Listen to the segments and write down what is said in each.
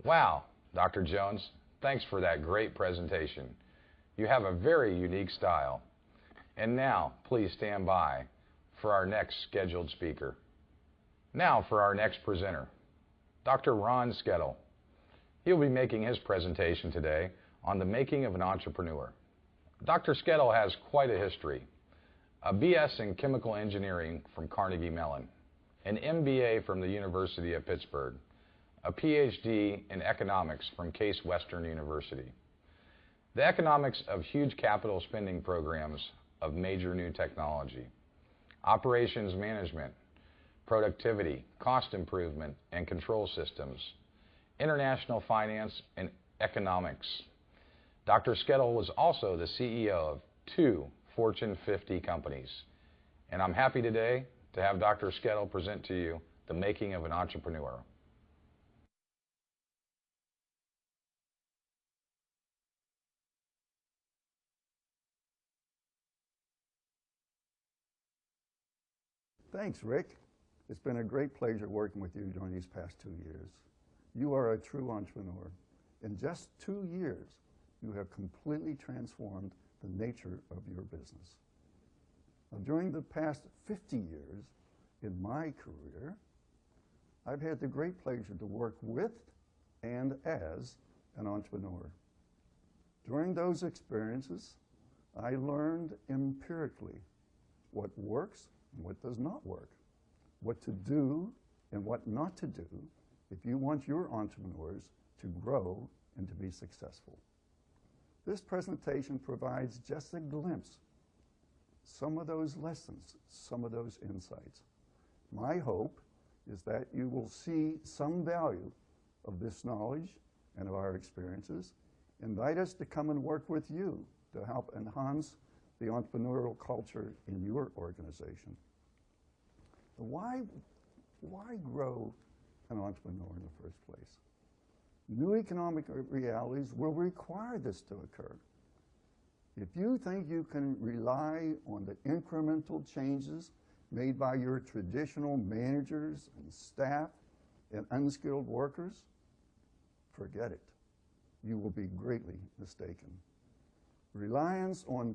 Wow, Dr. Jones, thanks for that great presentation. You have a very unique style. And now, please stand by for our next scheduled speaker. Now for our next presenter, Dr. Ron Skeddle. He'll be making his presentation today on the making of an entrepreneur. Dr. Skeddle has quite a history. A BS in chemical engineering from Carnegie Mellon, an MBA from the University of Pittsburgh, a PhD in economics from Case Western University. The economics of huge capital spending programs of major new technology, operations management, productivity, cost improvement, and control systems, international finance, and economics. Dr. Skeddle was also the CEO of 2 Fortune 50 companies. And I'm happy today to have Dr. Skeddle present to you the making of an entrepreneur. Thanks, Rick. It's been a great pleasure working with you during these past 2 years. You are a true entrepreneur. In just 2 years, you have completely transformed the nature of your business. Now, during the past 50 years in my career, I've had the great pleasure to work with and as an entrepreneur. During those experiences, I learned empirically what works and what does not work, what to do and what not to do if you want your entrepreneurs to grow and to be successful. This presentation provides just a glimpse, some of those lessons, some of those insights. My hope is that you will see some value of this knowledge and of our experiences. Invite us to come and work with you to help enhance the entrepreneurial culture in your organization. Why grow an entrepreneur in the first place? New economic realities will require this to occur. If you think you can rely on the incremental changes made by your traditional managers and staff and unskilled workers, forget it. You will be greatly mistaken. Reliance on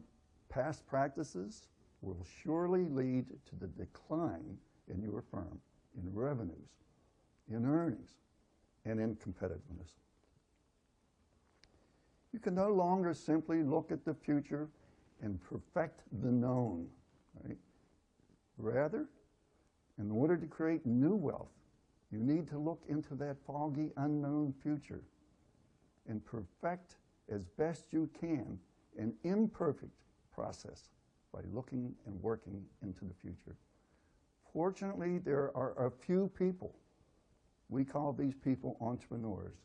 past practices will surely lead to the decline in your firm, in revenues, in earnings, and in competitiveness. You can no longer simply look at the future and perfect the known, right? Rather, in order to create new wealth, you need to look into that foggy, unknown future and perfect as best you can an imperfect process by looking and working into the future. Fortunately, there are a few people. We call these people entrepreneurs.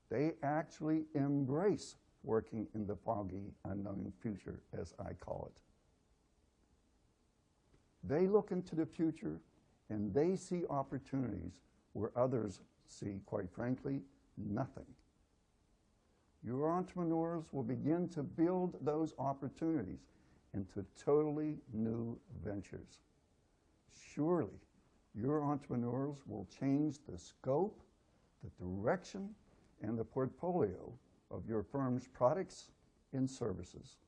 They actually embrace working in the foggy, unknown future, as I call it. They look into the future and they see opportunities where others see, quite frankly, nothing. Your entrepreneurs will begin to build those opportunities into totally new ventures. Surely, your entrepreneurs will change the scope, the direction, and the portfolio of your firm's products and services.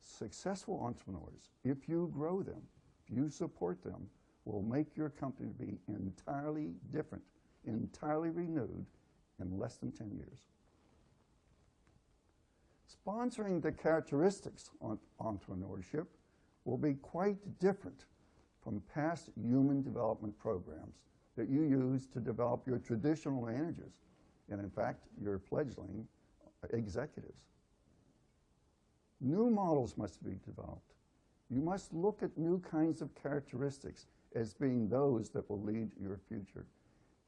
Successful entrepreneurs, if you grow them, if you support them, will make your company be entirely different, entirely renewed in less than 10 years. Sponsoring the characteristics of entrepreneurship will be quite different from past human development programs that you use to develop your traditional managers and, in fact, your fledgling executives. New models must be developed. You must look at new kinds of characteristics as being those that will lead your future.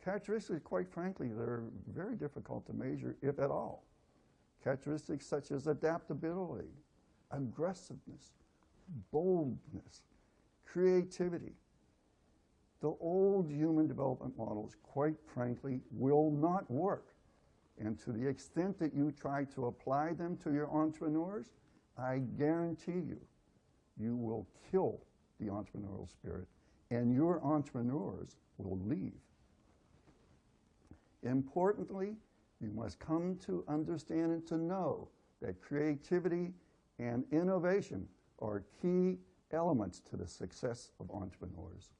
Characteristics, quite frankly, they're very difficult to measure, if at all. Characteristics such as adaptability, aggressiveness, boldness, creativity. The old human development models, quite frankly, will not work. And to the extent that you try to apply them to your entrepreneurs, I guarantee you, you will kill the entrepreneurial spirit and your entrepreneurs will leave. Importantly, you must come to understand and to know that creativity and innovation are key elements to the success of entrepreneurs.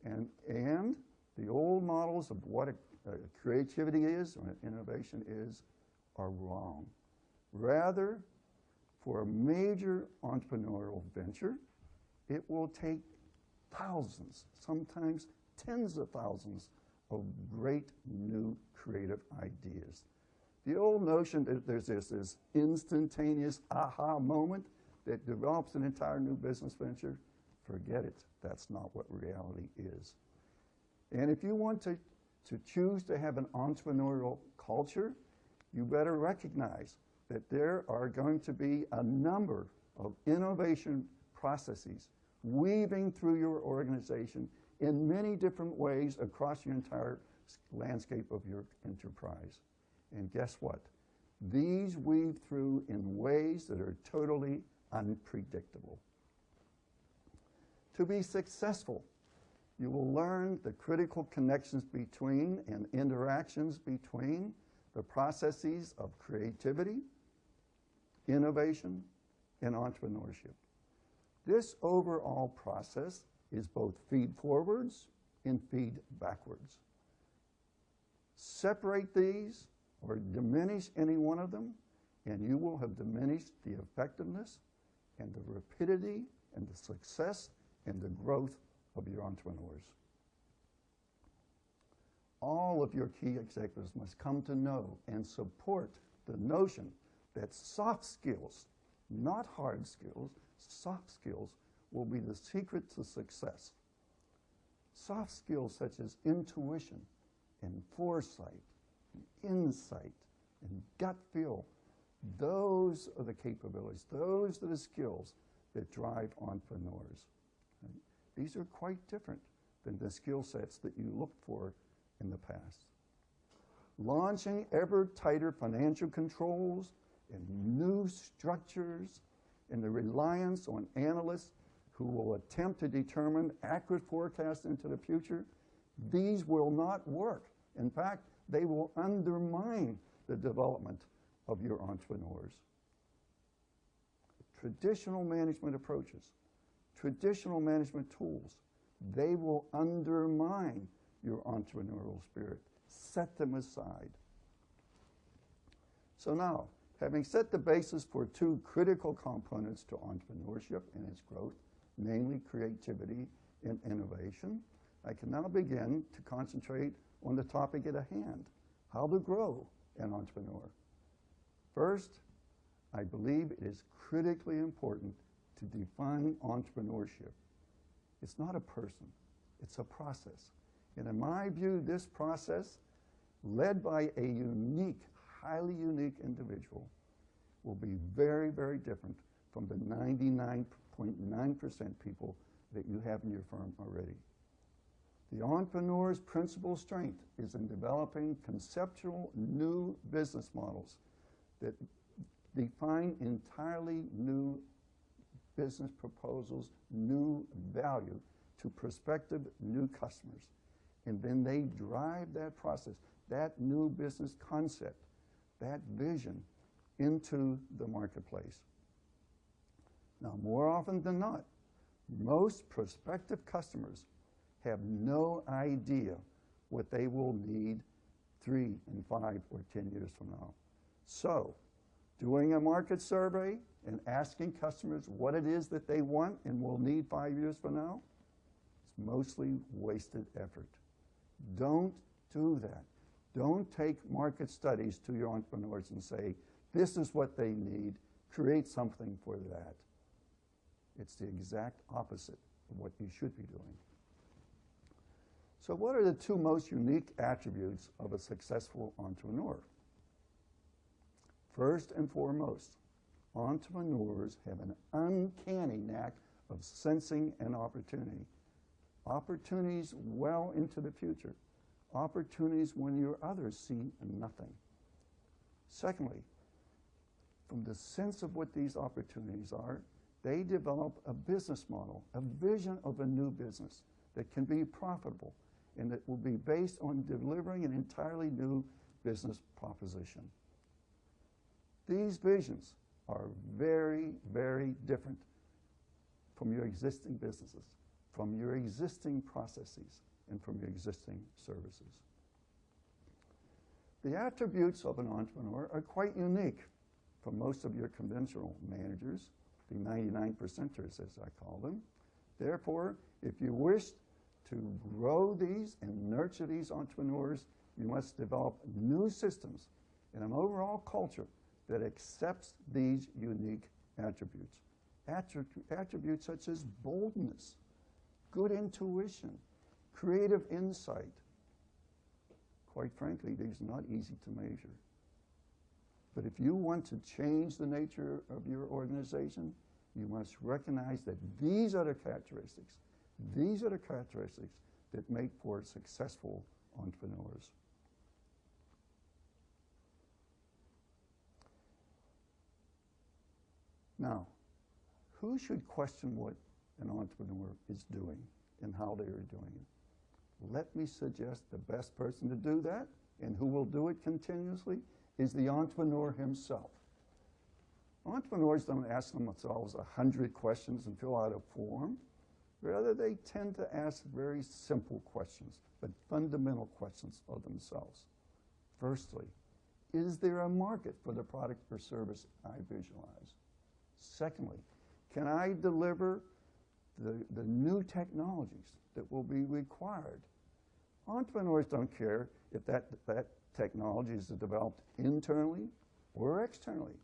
And the old models of what creativity is or innovation is are wrong. Rather, for a major entrepreneurial venture, it will take thousands, sometimes tens of thousands of great new creative ideas. The old notion that there's this instantaneous aha moment that develops an entire new business venture, forget it. That's not what reality is. And if you want to choose to have an entrepreneurial culture, you better recognize that there are going to be a number of innovation processes weaving through your organization in many different ways across your entire landscape of your enterprise. And guess what? These weave through in ways that are totally unpredictable. To be successful, you will learn the critical connections between and interactions between the processes of creativity, innovation, and entrepreneurship. This overall process is both feed forwards and feed backwards. Separate these or diminish any one of them, and you will have diminished the effectiveness and the rapidity and the success and the growth of your entrepreneurs. All of your key executives must come to know and support the notion that soft skills, not hard skills, soft skills will be the secret to success. Soft skills such as intuition and foresight, and insight, and gut feel, those are the capabilities, those are the skills that drive entrepreneurs. Right? These are quite different than the skill sets that you looked for in the past. Launching ever tighter financial controls and new structures and the reliance on analysts who will attempt to determine accurate forecasts into the future, these will not work. In fact, they will undermine the development of your entrepreneurs. Traditional management approaches, traditional management tools, they will undermine your entrepreneurial spirit. Set them aside. So now, having set the basis for two critical components to entrepreneurship and its growth, namely creativity and innovation, I can now begin to concentrate on the topic at hand, how to grow an entrepreneur. First, I believe it is critically important to define entrepreneurship. It's not a person, it's a process. And in my view, this process, led by a unique, highly unique individual, will be very, very different from the 99.9% people that you have in your firm already. The entrepreneur's principal strength is in developing conceptual new business models that define entirely new business proposals, new value to prospective new customers. And then they drive that process, that new business concept, that vision into the marketplace. Now, more often than not, most prospective customers have no idea what they will need 3 and 5 or 10 years from now. So, doing a market survey and asking customers what it is that they want and will need 5 years from now is mostly wasted effort. Don't do that. Don't take market studies to your entrepreneurs and say, this is what they need, create something for that. It's the exact opposite of what you should be doing. So what are the two most unique attributes of a successful entrepreneur? First and foremost, entrepreneurs have an uncanny knack of sensing an opportunity. Opportunities well into the future. Opportunities when your others see nothing. Secondly, from the sense of what these opportunities are, they develop a business model, a vision of a new business that can be profitable and it will be based on delivering an entirely new business proposition. These visions are very, very different from your existing businesses, from your existing processes, and from your existing services. The attributes of an entrepreneur are quite unique from most of your conventional managers, the 99%ers as I call them. Therefore, if you wish to grow these and nurture these entrepreneurs, you must develop new systems and an overall culture that accepts these unique attributes. Attributes such as boldness, good intuition, creative insight. Quite frankly, these are not easy to measure. But if you want to change the nature of your organization, you must recognize that these are the characteristics. These are the characteristics that make for successful entrepreneurs. Now, who should question what an entrepreneur is doing and how they are doing it? Let me suggest the best person to do that, and who will do it continuously, is the entrepreneur himself. Entrepreneurs don't ask themselves 100 questions and fill out a form. Rather, they tend to ask very simple questions, but fundamental questions of themselves. Firstly, is there a market for the product or service I visualize? Secondly, can I deliver the new technologies that will be required? Entrepreneurs don't care if that technology is developed internally or externally.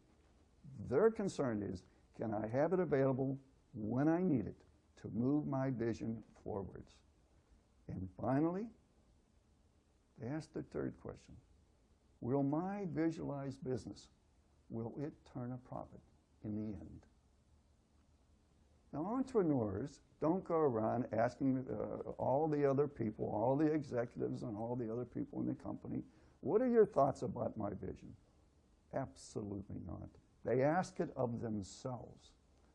Their concern is, can I have it available when I need it to move my vision forwards? And finally, they ask the third question. Will my visualized business, will it turn a profit in the end? Now, entrepreneurs don't go around asking all the other people, all the executives and all the other people in the company, what are your thoughts about my vision? Absolutely not. They ask it of themselves.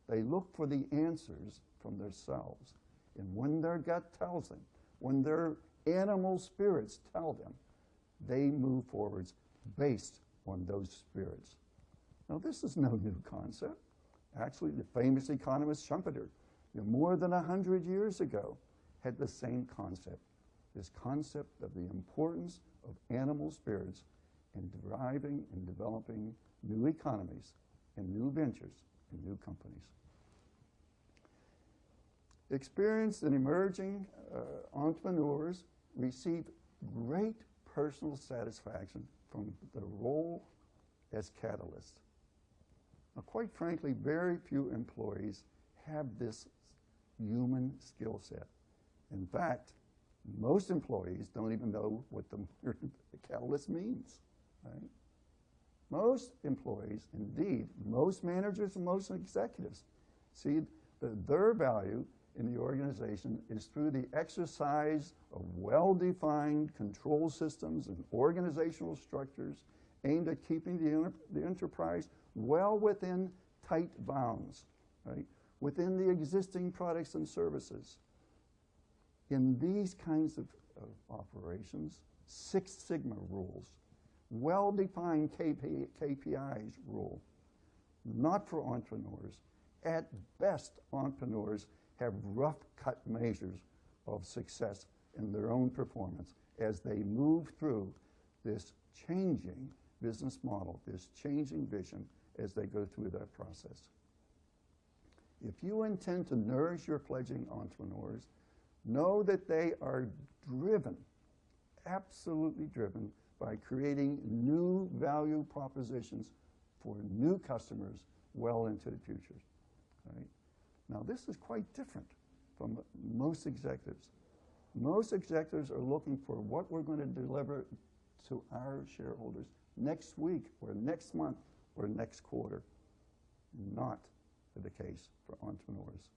They look for the answers from themselves. And when their gut tells them, when their animal spirits tell them, they move forwards based on those spirits. Now, this is no new concept. Actually, the famous economist Schumpeter, more than 100 years ago, had the same concept. This concept of the importance of animal spirits in driving and developing new economies and new ventures and new companies. Experienced and emerging entrepreneurs receive great personal satisfaction from the role as catalyst. Now, quite frankly, very few employees have this human skill set. In fact, most employees don't even know what the catalyst means, right? Most employees, indeed, most managers and most executives see their value in the organization is through the exercise of well-defined control systems and organizational structures aimed at keeping the enterprise well within tight bounds, right? Within the existing products and services. In these kinds of operations, Six Sigma rules, well-defined KPIs rule, not for entrepreneurs. At best, entrepreneurs have rough-cut measures of success in their own performance as they move through this changing business model, this changing vision as they go through that process. If you intend to nourish your fledgling entrepreneurs, know that they are driven, absolutely driven, by creating new value propositions for new customers well into the future. Right? Now, this is quite different from most executives. Most executives are looking for what we're going to deliver to our shareholders next week or next month or next quarter. Not the case for entrepreneurs.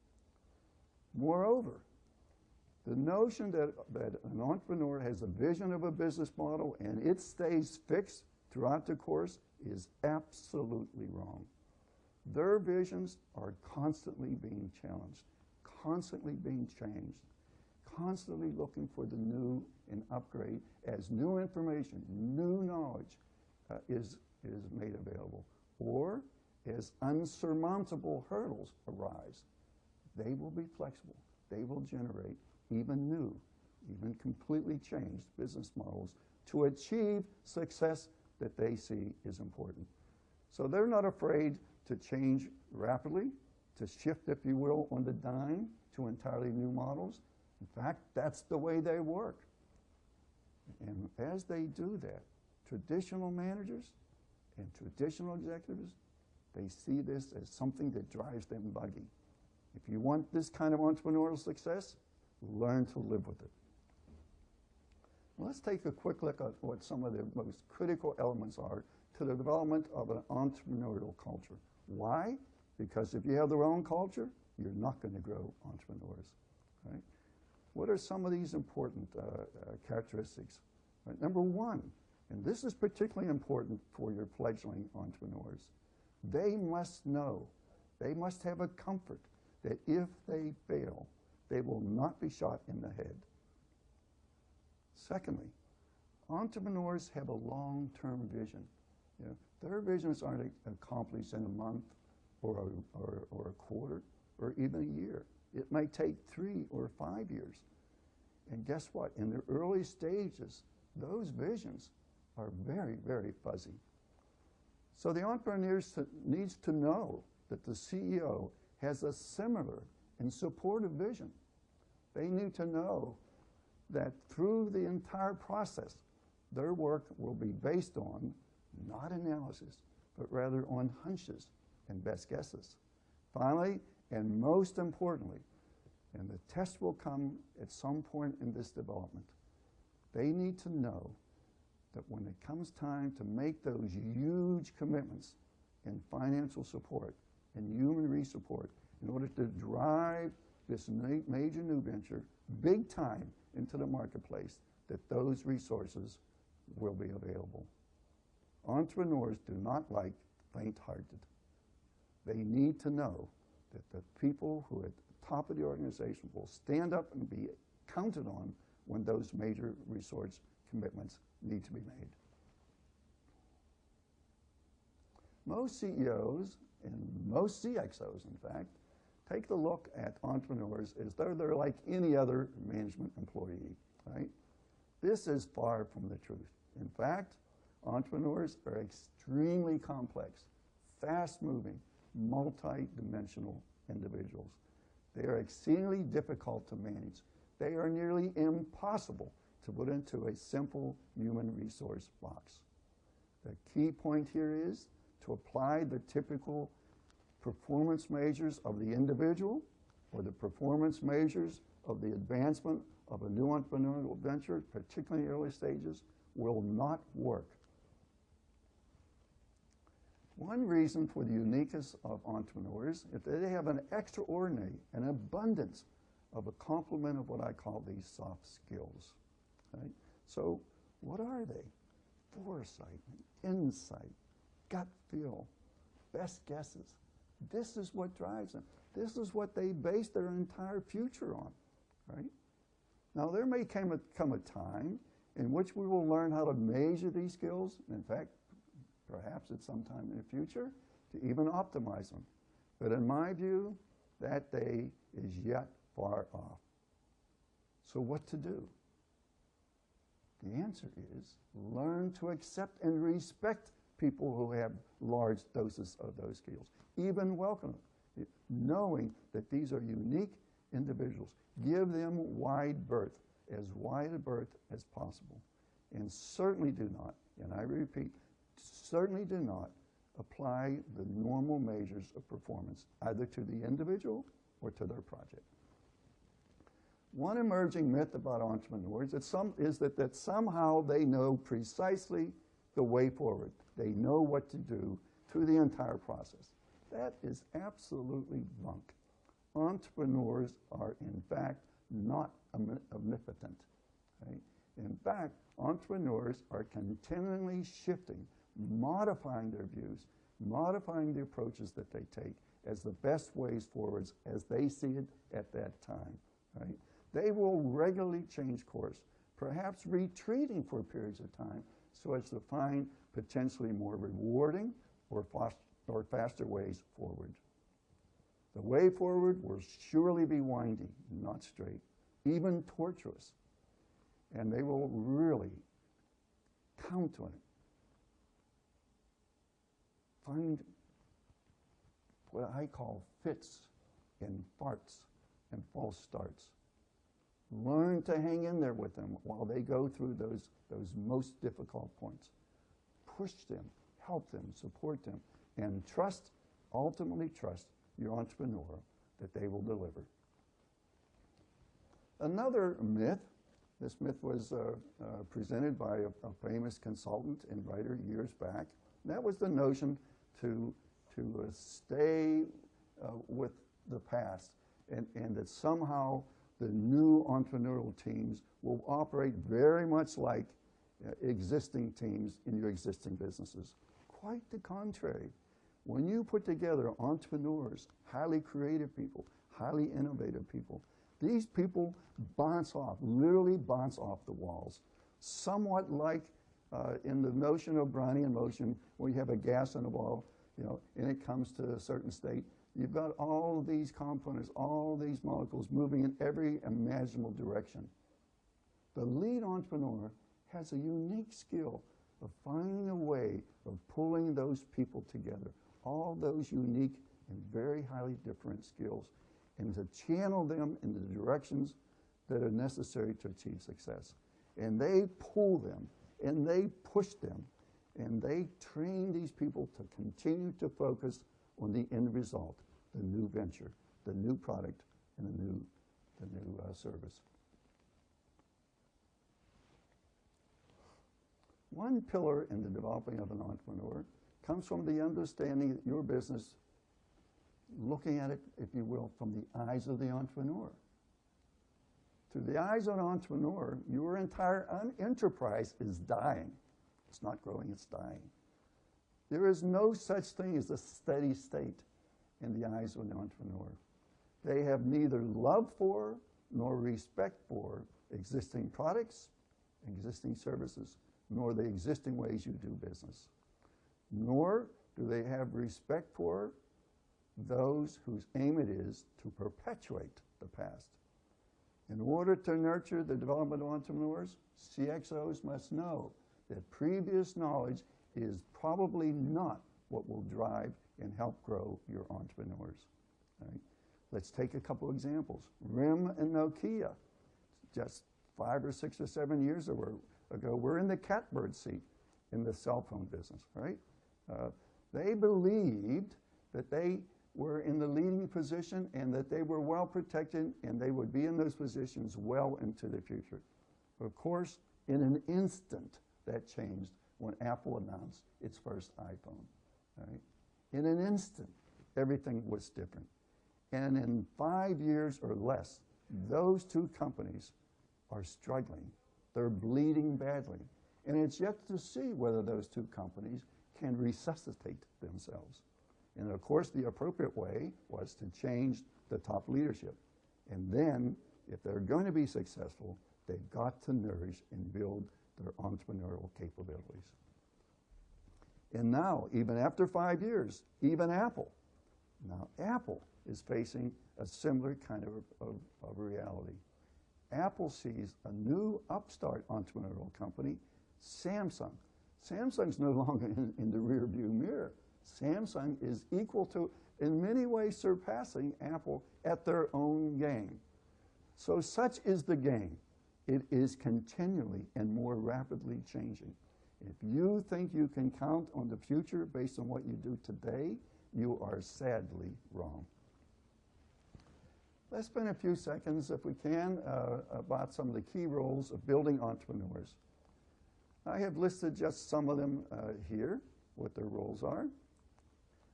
Moreover, the notion that an entrepreneur has a vision of a business model and it stays fixed throughout the course is absolutely wrong. Their visions are constantly being challenged, constantly being changed, constantly looking for the new and upgrade as new information, new knowledge is made available, or as unsurmountable hurdles arise. They will be flexible. They will generate even new, even completely changed business models to achieve success that they see is important. So they're not afraid to change rapidly, to shift, if you will, on the dime to entirely new models. In fact, that's the way they work. And as they do that, traditional managers and traditional executives, they see this as something that drives them buggy. If you want this kind of entrepreneurial success, learn to live with it. Let's take a quick look at what some of the most critical elements are to the development of an entrepreneurial culture. Why? Because if you have the wrong culture, you're not going to grow entrepreneurs. Right? What are some of these important characteristics? Right, number one, and this is particularly important for your fledgling entrepreneurs, they must know, they must have a comfort that if they fail, they will not be shot in the head. Secondly, entrepreneurs have a long-term vision. You know, their visions aren't accomplished in a month or a quarter or even a year. It might take 3 or 5 years. And guess what? In the early stages, those visions are very, very fuzzy. So the entrepreneur needs to know that the CEO has a similar and supportive vision. They need to know that through the entire process, their work will be based on not analysis, but rather on hunches and best guesses. Finally, and most importantly, and the test will come at some point in this development, they need to know that when it comes time to make those huge commitments in financial support and human resource support in order to drive this major new venture big time into the marketplace, that those resources will be available. Entrepreneurs do not like faint-hearted. They need to know that the people who are at the top of the organization will stand up and be counted on when those major resource commitments need to be made. Most CEOs and most CXOs, in fact, take a look at entrepreneurs as though they're like any other management employee, right? This is far from the truth. In fact, entrepreneurs are extremely complex, fast-moving, multi-dimensional individuals. They are exceedingly difficult to manage. They are nearly impossible to put into a simple human resource box. The key point here is to apply the typical performance measures of the individual or the performance measures of the advancement of a new entrepreneurial venture, particularly in early stages, will not work. One reason for the uniqueness of entrepreneurs is that they have an extraordinary, an abundance of a complement of what I call these soft skills. Right? So what are they? Foresight, insight, gut feel, best guesses. This is what drives them. This is what they base their entire future on, right? Now, there may come a time in which we will learn how to measure these skills. In fact, perhaps at some time in the future, to even optimize them. But in my view, that day is yet far off. So what to do? The answer is learn to accept and respect people who have large doses of those skills. Even welcome them, knowing that these are unique individuals. Give them wide berth, as wide a berth as possible. And certainly do not, and I repeat, certainly do not apply the normal measures of performance either to the individual or to their project. One emerging myth about entrepreneurs is that somehow they know precisely the way forward. They know what to do through the entire process. That is absolutely bunk. Entrepreneurs are, in fact, not omnipotent. Right? In fact, entrepreneurs are continually shifting, modifying their views, modifying the approaches that they take as the best ways forwards as they see it at that time. Right? They will regularly change course, perhaps retreating for periods of time so as to find potentially more rewarding or faster ways forward. The way forward will surely be windy, not straight, even tortuous, and they will really count on it. Find what I call fits and farts and false starts. Learn to hang in there with them while they go through those most difficult points. Push them, help them, support them, and trust, ultimately trust your entrepreneur that they will deliver. Another myth, this myth was presented by a famous consultant and writer years back. That was the notion to stay with the past and that somehow the new entrepreneurial teams will operate very much like existing teams in your existing businesses. Quite the contrary. When you put together entrepreneurs, highly creative people, highly innovative people, these people bounce off, literally bounce off the walls. Somewhat like in the notion of Brownian motion, where you have a gas in a ball, and it comes to a certain state. You've got all these components, all these molecules moving in every imaginable direction. The lead entrepreneur has a unique skill of finding a way of pulling those people together, all those unique and very highly different skills, and to channel them in the directions that are necessary to achieve success. And they pull them, and they push them, and they train these people to continue to focus on the end result, the new venture, the new product, and the new service. One pillar in the developing of an entrepreneur comes from the understanding that your business, looking at it, if you will, from the eyes of the entrepreneur. Through the eyes of an entrepreneur, your entire enterprise is dying. It's not growing, it's dying. There is no such thing as a steady state in the eyes of an entrepreneur. They have neither love for nor respect for existing products, existing services, nor the existing ways you do business. Nor do they have respect for those whose aim it is to perpetuate the past. In order to nurture the development of entrepreneurs, CXOs must know that previous knowledge is probably not what will drive and help grow your entrepreneurs. Right? Let's take a couple examples. RIM and Nokia, just 5 or 6 or 7 years ago, we're in the catbird seat in the cell phone business, right? They believed that they were in the leading position and that they were well protected and they would be in those positions well into the future. Of course, in an instant, that changed when Apple announced its first iPhone, right? In an instant, everything was different. And in 5 years or less, those two companies are struggling. They're bleeding badly. And it's yet to see whether those two companies can resuscitate themselves. And of course, the appropriate way was to change the top leadership. And then, if they're going to be successful, they've got to nourish and build their entrepreneurial capabilities. And now, even after 5 years, even Apple is facing a similar kind of reality. Apple sees a new upstart entrepreneurial company, Samsung. Samsung's no longer in the rear view mirror. Samsung is equal to, in many ways, surpassing Apple at their own game. So such is the game. It is continually and more rapidly changing. If you think you can count on the future based on what you do today, you are sadly wrong. Let's spend a few seconds, if we can, about some of the key roles of building entrepreneurs. I have listed just some of them here, what their roles are.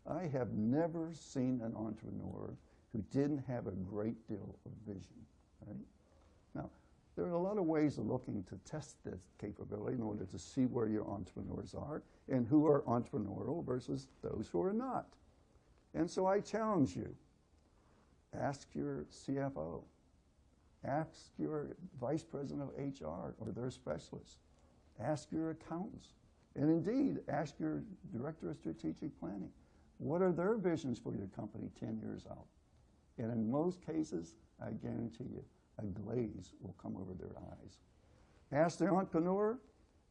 I have never seen an entrepreneur who didn't have a great deal of vision, right? Now, there are a lot of ways of looking to test this capability in order to see where your entrepreneurs are and who are entrepreneurial versus those who are not. And so I challenge you. Ask your CFO. Ask your vice president of HR or their specialists. Ask your accountants. And indeed, ask your director of strategic planning. What are their visions for your company 10 years out? And in most cases, I guarantee you, a glaze will come over their eyes. Ask the entrepreneur,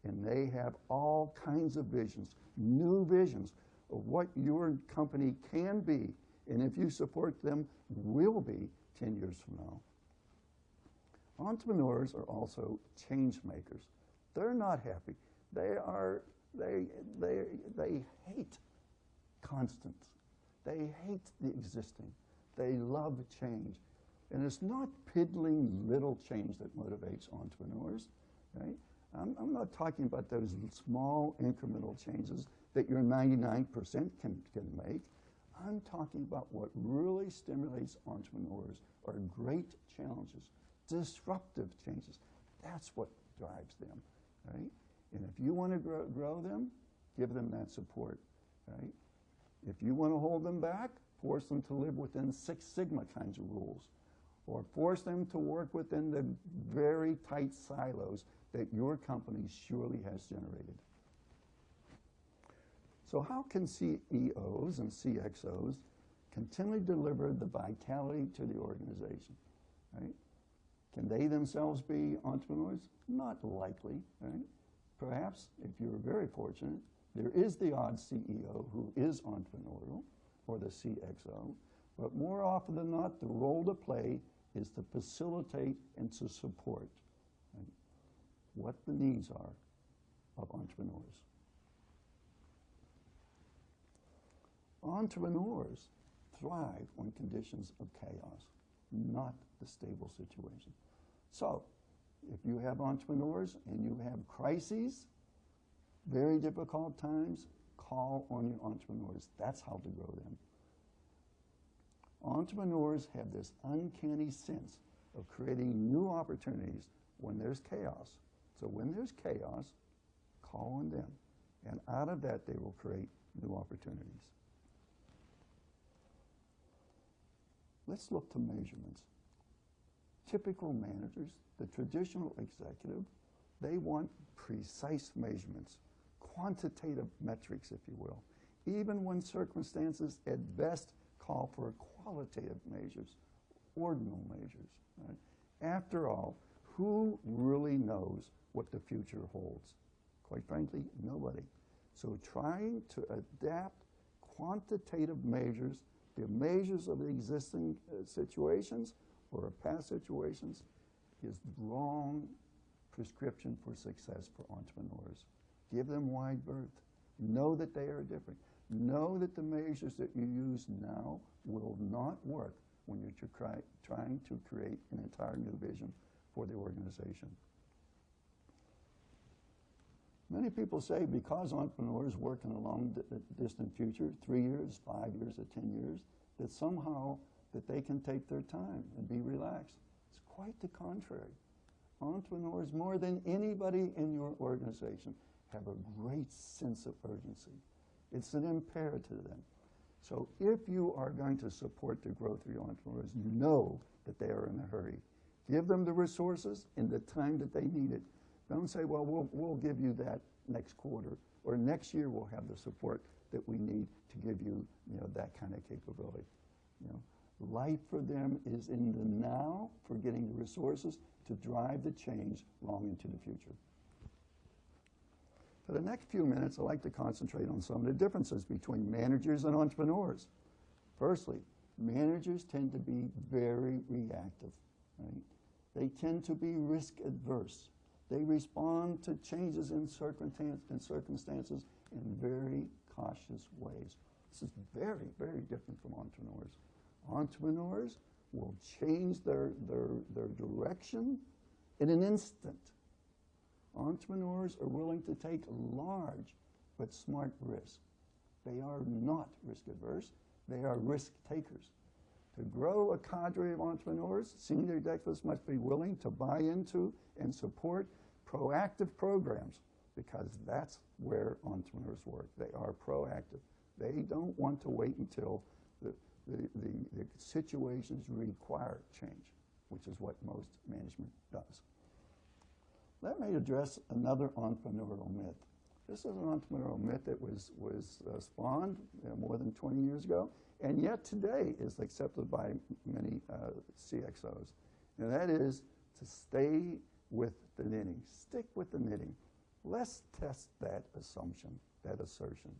and they have all kinds of visions, new visions of what your company can be, and if you support them, will be 10 years from now. Entrepreneurs are also change makers. They're not happy. They hate constants. They hate the existing. They love change. And it's not piddling little change that motivates entrepreneurs, right? I'm not talking about those small incremental changes that your 99% can make. I'm talking about what really stimulates entrepreneurs are great challenges, disruptive changes. That's what drives them, right? And if you want to grow them, give them that support, right? If you want to hold them back, force them to live within Six Sigma kinds of rules, or force them to work within the very tight silos that your company surely has generated. So how can CEOs and CXOs continually deliver the vitality to the organization, right? Can they themselves be entrepreneurs? Not likely, right? Perhaps, if you're very fortunate, there is the odd CEO who is entrepreneurial, or the CXO, but more often than not, the role to play is to facilitate and to support, right, what the needs are of entrepreneurs. Entrepreneurs thrive on conditions of chaos, not the stable situation. So, if you have entrepreneurs and you have crises, very difficult times, call on your entrepreneurs. That's how to grow them. Entrepreneurs have this uncanny sense of creating new opportunities when there's chaos. So when there's chaos, call on them. And out of that, they will create new opportunities. Let's look to measurements. Typical managers, the traditional executive, they want precise measurements, quantitative metrics, if you will, even when circumstances at best call for qualitative measures, ordinal measures. Right? After all, who really knows what the future holds? Quite frankly, nobody. So trying to adapt quantitative measures, the measures of the existing situations or past situations, is the wrong prescription for success for entrepreneurs. Give them wide berth. Know that they are different. Know that the measures that you use now will not work when you're trying to create an entire new vision for the organization. Many people say because entrepreneurs work in a long distant future, 3 years, 5 years, or 10 years, that somehow that they can take their time and be relaxed. It's quite the contrary. Entrepreneurs, more than anybody in your organization, have a great sense of urgency. It's an imperative to them. So if you are going to support the growth of your entrepreneurs, know that they are in a hurry. Give them the resources in the time that they need it. Don't say, well, we'll give you that next quarter, or next year we'll have the support that we need to give you, that kind of capability. Life for them is in the now for getting the resources to drive the change long into the future. For the next few minutes, I'd like to concentrate on some of the differences between managers and entrepreneurs. Firstly, managers tend to be very reactive. Right? They tend to be risk adverse. They respond to changes in circumstances in very cautious ways. This is very, very different from entrepreneurs. Entrepreneurs will change their direction in an instant. Entrepreneurs are willing to take large but smart risks. They are not risk adverse. They are risk takers. To grow a cadre of entrepreneurs, senior executives must be willing to buy into and support proactive programs, because that's where entrepreneurs work. They are proactive. They don't want to wait until the situations require change. which is what most management does. Let me address another entrepreneurial myth. This is an entrepreneurial myth that was spawned more than 20 years ago, and yet today is accepted by many CXOs. And that is to stay with the knitting. Stick with the knitting. Let's test that assumption, that assertion.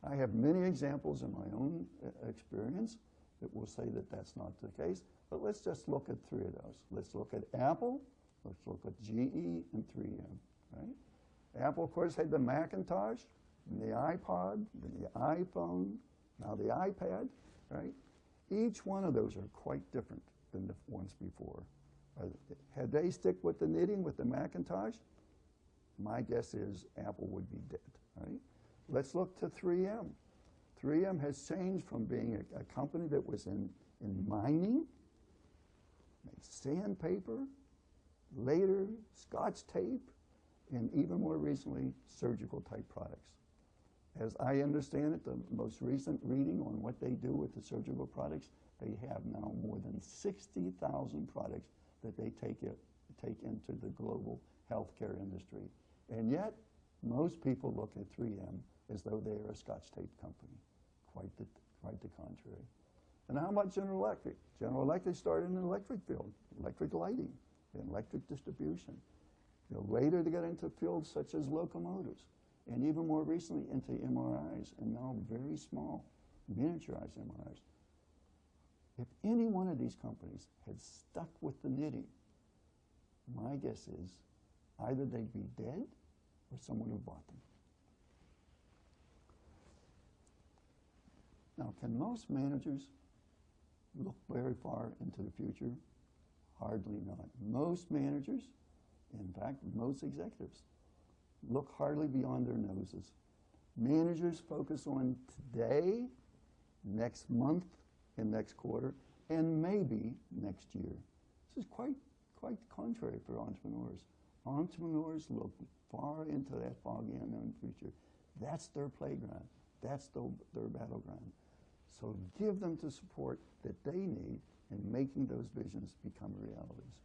I have many examples in my own experience that will say that that's not the case, but let's just look at 3 of those. Let's look at Apple, let's look at GE, and 3M, right? Apple, of course, had the Macintosh, and the iPod, and the iPhone, now the iPad, right? Each one of those are quite different than the ones before. Had they stick with the knitting with the Macintosh, my guess is Apple would be dead, right? Let's look to 3M. 3M has changed from being a company that was in mining, made sandpaper, later Scotch tape, and even more recently, surgical type products. As I understand it, the most recent reading on what they do with the surgical products, they have now more than 60,000 products that they take into the global healthcare industry. And yet, most people look at 3M as though they are a Scotch tape company. Quite the contrary. And how about General Electric? General Electric started in the electric field, electric lighting, and electric distribution. Later they got into fields such as locomotives, and even more recently into MRIs, and now very small, miniaturized MRIs. If any one of these companies had stuck with the knitting, my guess is either they'd be dead or someone who bought them. Now, can most managers look very far into the future? Hardly not. Most managers, in fact, most executives, look hardly beyond their noses. Managers focus on today, next month, and next quarter, and maybe next year. This is quite contrary for entrepreneurs. Entrepreneurs look far into that foggy unknown future. That's their playground. That's their battleground. So give them the support that they need in making those visions become realities.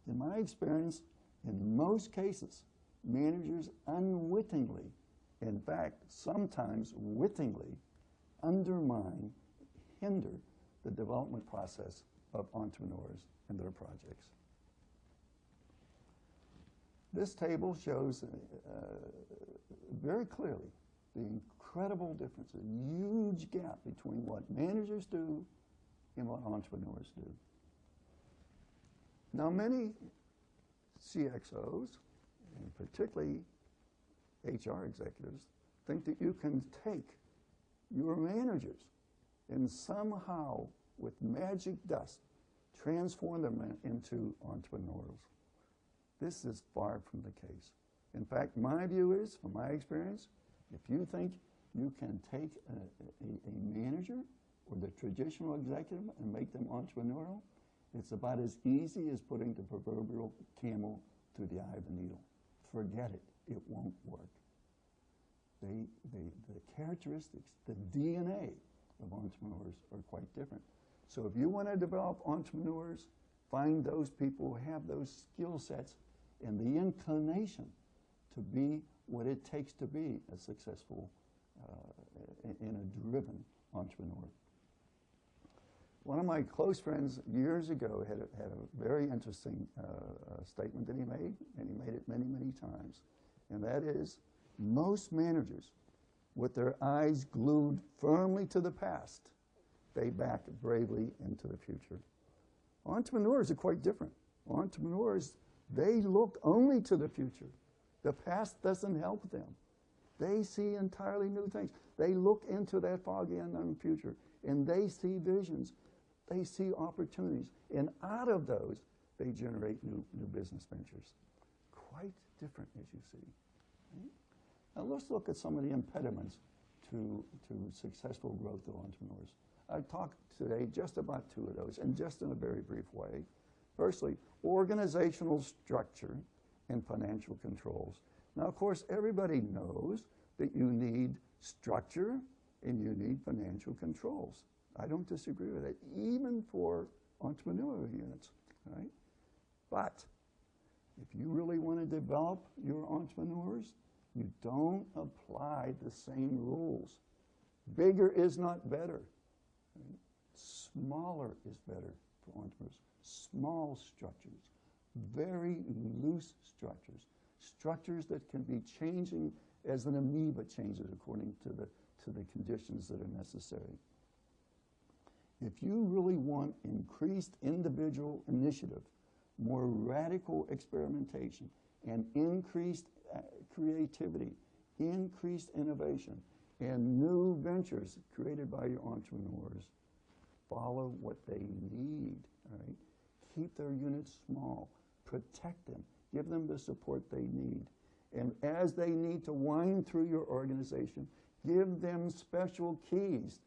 In my experience, in most cases, managers unwittingly, in fact, sometimes wittingly, undermine, hinder the development process of entrepreneurs and their projects. This table shows very clearly the incredible difference, a huge gap between what managers do and what entrepreneurs do. Now, many CXOs, and particularly HR executives, think that you can take your managers and somehow, with magic dust, transform them into entrepreneurs. This is far from the case. In fact, my view is, from my experience, if you think you can take a manager or the traditional executive and make them entrepreneurial, it's about as easy as putting the proverbial camel through the eye of the needle. Forget it. It won't work. The characteristics, the DNA of entrepreneurs are quite different. So if you want to develop entrepreneurs, find those people who have those skill sets and the inclination to be what it takes to be a successful and a driven entrepreneur. One of my close friends years ago had a very interesting statement that he made, and he made it many, many times. And that is, most managers, with their eyes glued firmly to the past, they back bravely into the future. Entrepreneurs are quite different. Entrepreneurs, they look only to the future. The past doesn't help them. They see entirely new things. They look into that foggy unknown future, and they see visions. They see opportunities, and out of those, they generate new business ventures. Quite different, as you see. Right? Now let's look at some of the impediments to successful growth of entrepreneurs. I've talked today just about 2 of those, and just in a very brief way. Firstly, organizational structure and financial controls. Now, of course, everybody knows that you need structure and you need financial controls. I don't disagree with that, even for entrepreneurial units, right? But if you really want to develop your entrepreneurs, you don't apply the same rules. Bigger is not better. Right? Smaller is better for entrepreneurs. Small structures, very loose structures, structures that can be changing as an amoeba changes according to the conditions that are necessary. If you really want increased individual initiative, more radical experimentation, and increased creativity, increased innovation, and new ventures created by your entrepreneurs, follow what they need, right? Keep their units small, protect them, give them the support they need. And as they need to wind through your organization, give them special keys,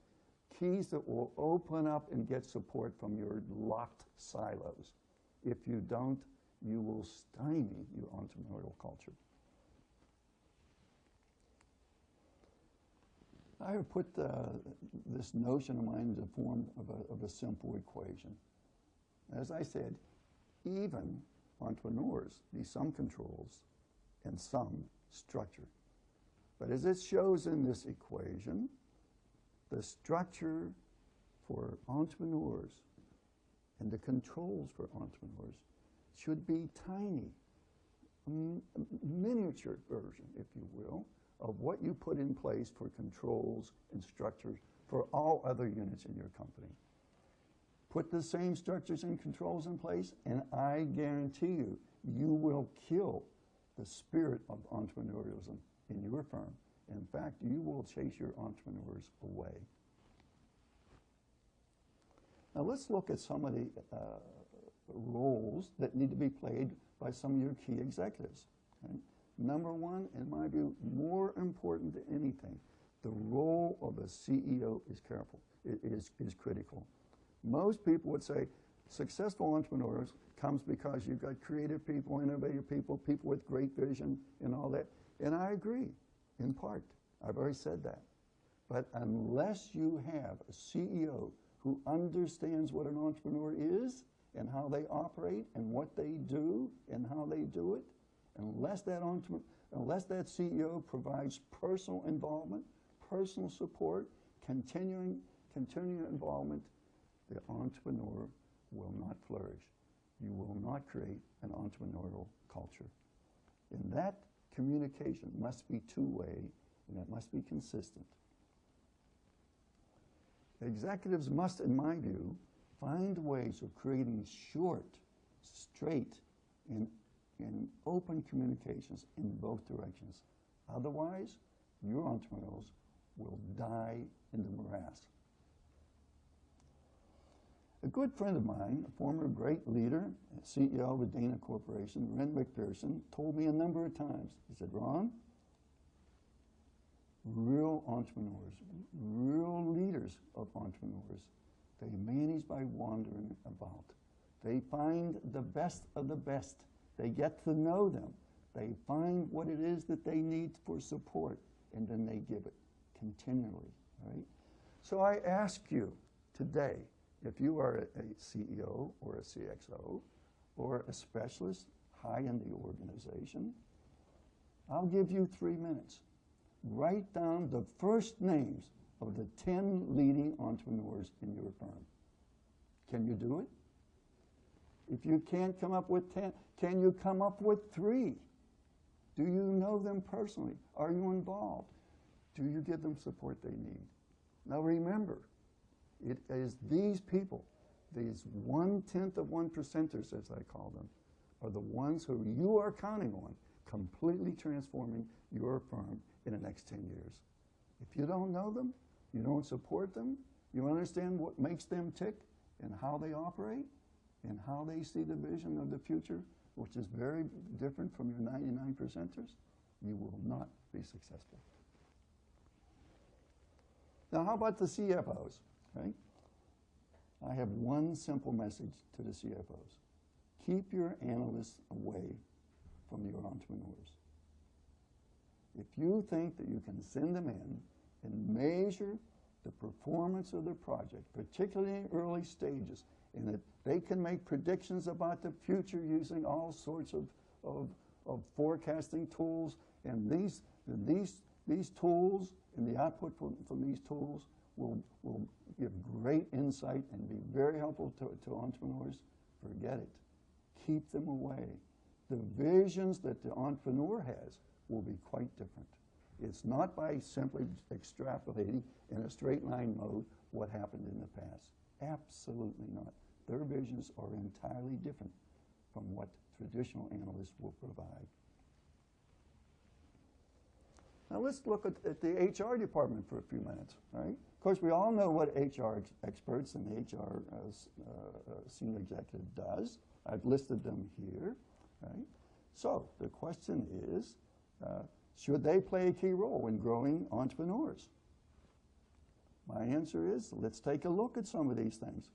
keys that will open up and get support from your locked silos. If you don't, you will stymie your entrepreneurial culture. I have put this notion of mine in the form of a simple equation. As I said, even entrepreneurs need some controls and some structure. But as it shows in this equation, the structure for entrepreneurs and the controls for entrepreneurs should be tiny, miniature version, if you will, of what you put in place for controls and structures for all other units in your company. Put the same structures and controls in place, and I guarantee you, you will kill the spirit of entrepreneurialism in your firm. In fact, you will chase your entrepreneurs away. Now let's look at some of the roles that need to be played by some of your key executives. Okay? Number one, in my view, more important than anything, the role of a CEO is critical. Most people would say successful entrepreneurs comes because you've got creative people, innovative people, people with great vision and all that. And I agree, in part. I've already said that. But unless you have a CEO who understands what an entrepreneur is and how they operate and what they do and how they do it, unless that CEO provides personal involvement, personal support, continuing involvement, the entrepreneur will not flourish. You will not create an entrepreneurial culture. And that communication must be two-way, and it must be consistent. Executives must, in my view, find ways of creating short, straight, and open communications in both directions. Otherwise, your entrepreneurs will die in the morass. A good friend of mine, a former great leader, CEO of a Dana Corporation, Ren McPherson, told me a number of times, he said, Ron, real entrepreneurs, real leaders of entrepreneurs, they manage by wandering about. They find the best of the best. They get to know them. They find what it is that they need for support, and then they give it continually, right? So I ask you today, if you are a CEO or a CXO or a specialist high in the organization, I'll give you 3 minutes. Write down the first names of the 10 leading entrepreneurs in your firm. Can you do it? If you can't come up with 10, can you come up with 3? Do you know them personally? Are you involved? Do you give them support they need? Now remember, it is these people, these 1/10 of 1%ers, as I call them, are the ones who you are counting on completely transforming your firm in the next 10 years. If you don't know them, you don't support them, you understand what makes them tick and how they operate and how they see the vision of the future, which is very different from your 99%ers, you will not be successful. Now, how about the CFOs? Okay? I have one simple message to the CFOs. Keep your analysts away from your entrepreneurs. If you think that you can send them in and measure the performance of the project, particularly in early stages, and that they can make predictions about the future using all sorts of forecasting tools, and these tools and the output from these tools will give great insight and be very helpful to entrepreneurs. Forget it. Keep them away. The visions that the entrepreneur has will be quite different. It's not by simply extrapolating in a straight line mode what happened in the past. Absolutely not. Their visions are entirely different from what traditional analysts will provide. Now let's look at the HR department for a few minutes, right? Of course, we all know what HR experts and the HR senior executive does. I've listed them here, right? So the question is, should they play a key role in growing entrepreneurs? My answer is, let's take a look at some of these things.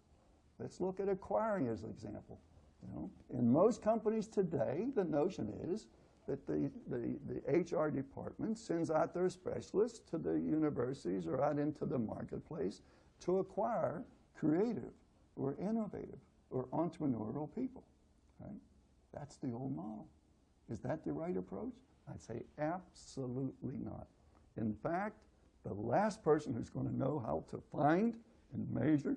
Let's look at acquiring as an example. You know, in most companies today, the notion is that the HR department sends out their specialists to the universities or out into the marketplace to acquire creative or innovative or entrepreneurial people, right? That's the old model. Is that the right approach? I'd say absolutely not. In fact, the last person who's going to know how to find and measure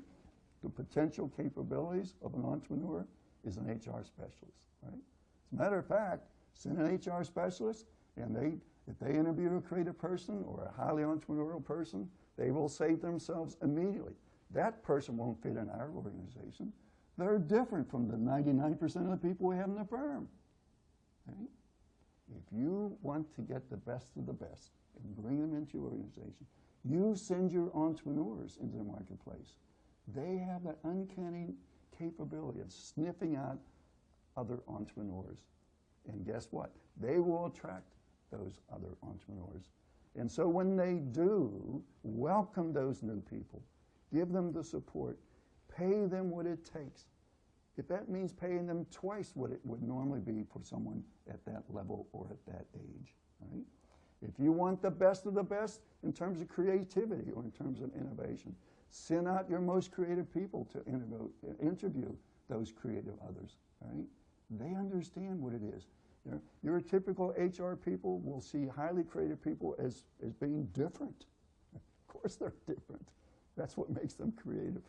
the potential capabilities of an entrepreneur is an HR specialist, right? As a matter of fact, send an HR specialist, and if they interview a creative person or a highly entrepreneurial person, they will save themselves immediately. That person won't fit in our organization. They're different from the 99% of the people we have in the firm, right? If you want to get the best of the best and bring them into your organization, you send your entrepreneurs into the marketplace. They have that uncanny capability of sniffing out other entrepreneurs. And guess what? They will attract those other entrepreneurs. And so when they do, welcome those new people, give them the support, pay them what it takes. If that means paying them twice what it would normally be for someone at that level or at that age, right? If you want the best of the best in terms of creativity or in terms of innovation, send out your most creative people to interview those creative others, right? They understand what it is. Your typical HR people will see highly creative people as being different. Of course they're different. That's what makes them creative.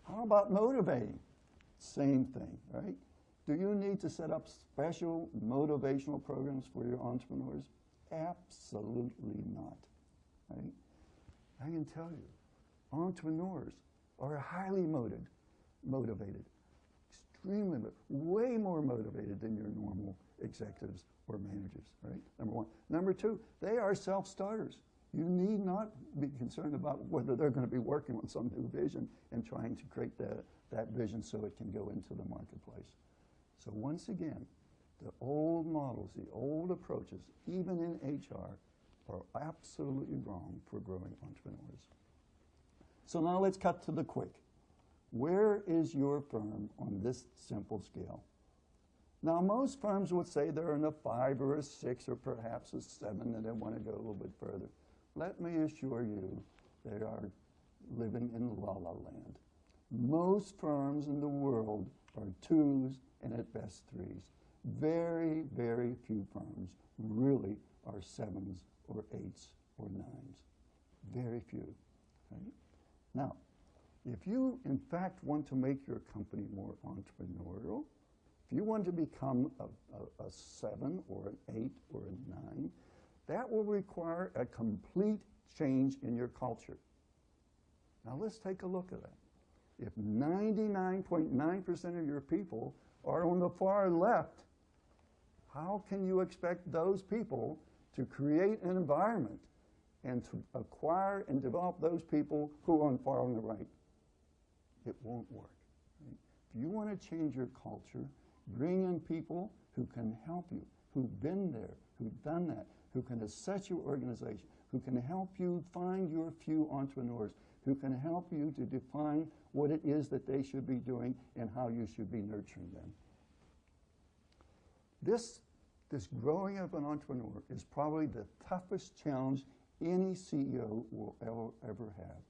How about motivating? Same thing, right? Do you need to set up special motivational programs for your entrepreneurs? Absolutely not, right? I can tell you, entrepreneurs are highly motivated, extremely, way more motivated than your normal executives or managers, right? Number one. Number two, they are self-starters. You need not be concerned about whether they're going to be working on some new vision and trying to create that vision so it can go into the marketplace. So once again, the old models, the old approaches, even in HR, are absolutely wrong for growing entrepreneurs. So now let's cut to the quick. Where is your firm on this simple scale? Now, most firms would say they're in a 5 or a 6 or perhaps a 7, and they want to go a little bit further. Let me assure you, they are living in la-la land. Most firms in the world are 2s and at best 3s. Very, very few firms really are 7s or 8s or 9s. Very few. Right? Now, if you, in fact, want to make your company more entrepreneurial, if you want to become a 7 or an 8 or a 9, that will require a complete change in your culture. Now let's take a look at that. If 99.9% of your people are on the far left, how can you expect those people to create an environment and to acquire and develop those people who are far on the right? It won't work. Right? If you want to change your culture, bring in people who can help you, who've been there, who've done that, who can assess your organization, who can help you find your few entrepreneurs, who can help you to define what it is that they should be doing and how you should be nurturing them. This growing of an entrepreneur is probably the toughest challenge any CEO will ever have.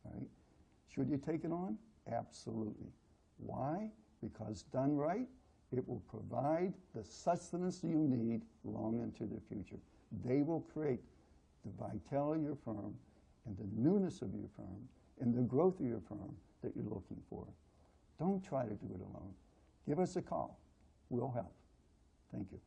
Right? Should you take it on? Absolutely. Why? Because done right, it will provide the sustenance you need long into the future. They will create the vitality of your firm and the newness of your firm and the growth of your firm that you're looking for. Don't try to do it alone. Give us a call. We'll help. Thank you.